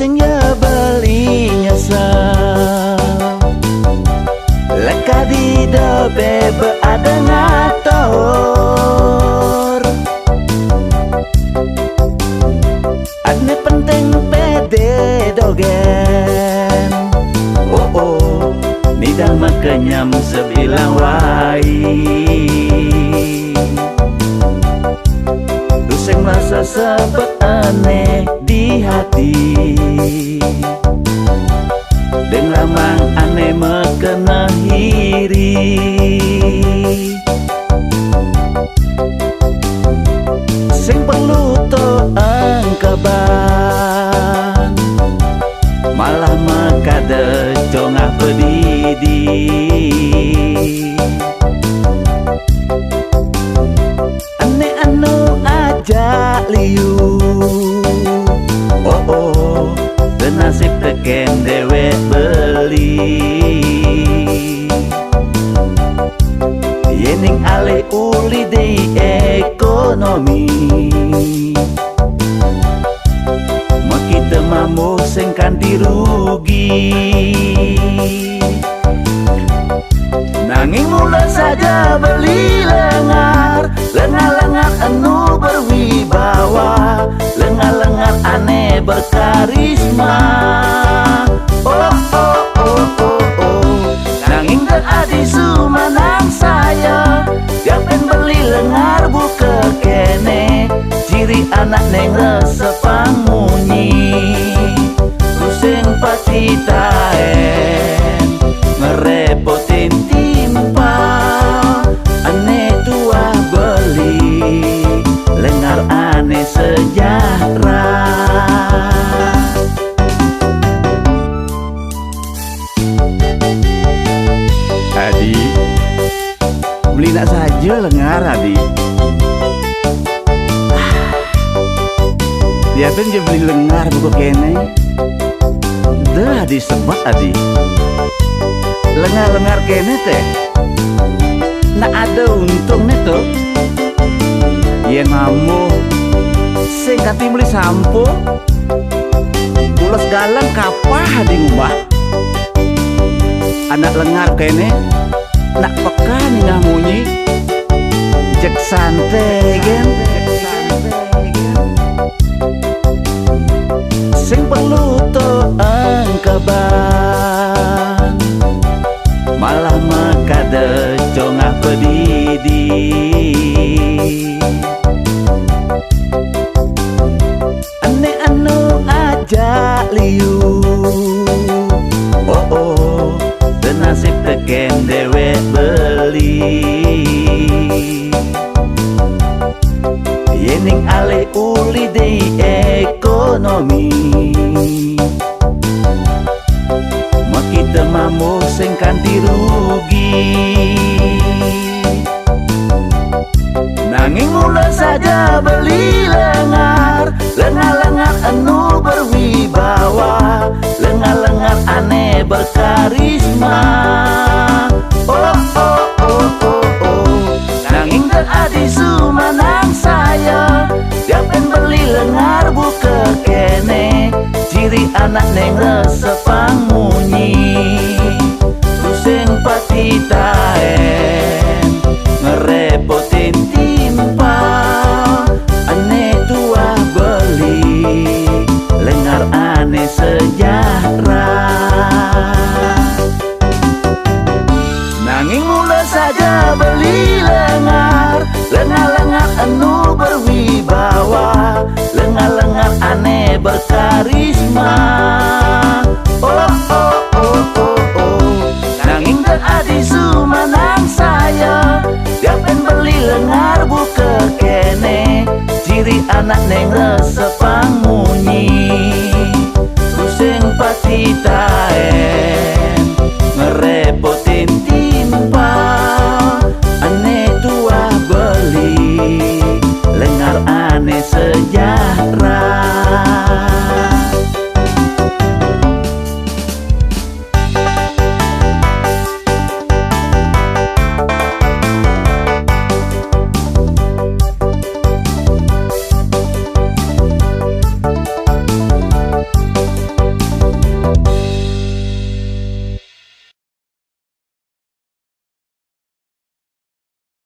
sing ya beli nyesel leka di dobe beada ngator adne penting pede dogen oh oh nidang makenyam sebilang wai duseng masa sebet aneh di hati deng lamang aneh mekena hiri sing perlu to angkaban malah makade congah pedidi ane anu ajak liu oh oh nasib teken dewe beli yening ale uli di ekonomi makita mamu sing kanti rugi nanging mula saja beli lengar lengar-lengar anu berwibawa lengar-lengar aneh berkarisma oh oh oh oh oh nanging teradi sumanang saya gapen beli lengar buka kene ciri anak neng resepang munyi pusing pasti taen ngerepotin timpal aneh tua beli lengar aneh sejarah Adi beli nak saja lengar Adi dia tuh dia beli lengar buku kene dah Adi sebut Adi lengar-lengar kene teh nak ada untungnya tuh yen mamu sing kati beli sampo ulas galang kapah di ngubah anak lengar kene nak peka ningah munyi jek santai gen sing perlu to angkaban malah makade congah pedidi ane anu ajak liu oh oh nasib teken dewe beli yening ale uli di ekonomi makita mamu sing kanti rugi nanging mula saja beli lengar lengar-lengar anu berwibawa lengar-lengar aneh berkarisma oh oh oh oh oh nanging teradi sumanang saya gapen beli lengar buka kene ciri anak neng resepang munyi pusing pasti taen ngerepotin timpal aneh tua beli lengar aneh sejarah nanging mula saja beli lengar lengar-lengar anu berwibawa lengar-lengar aneh berkarisma oh oh oh oh oh nanging teradi sumanang saya gapen beli lengar buka kene ciri anak neng resepang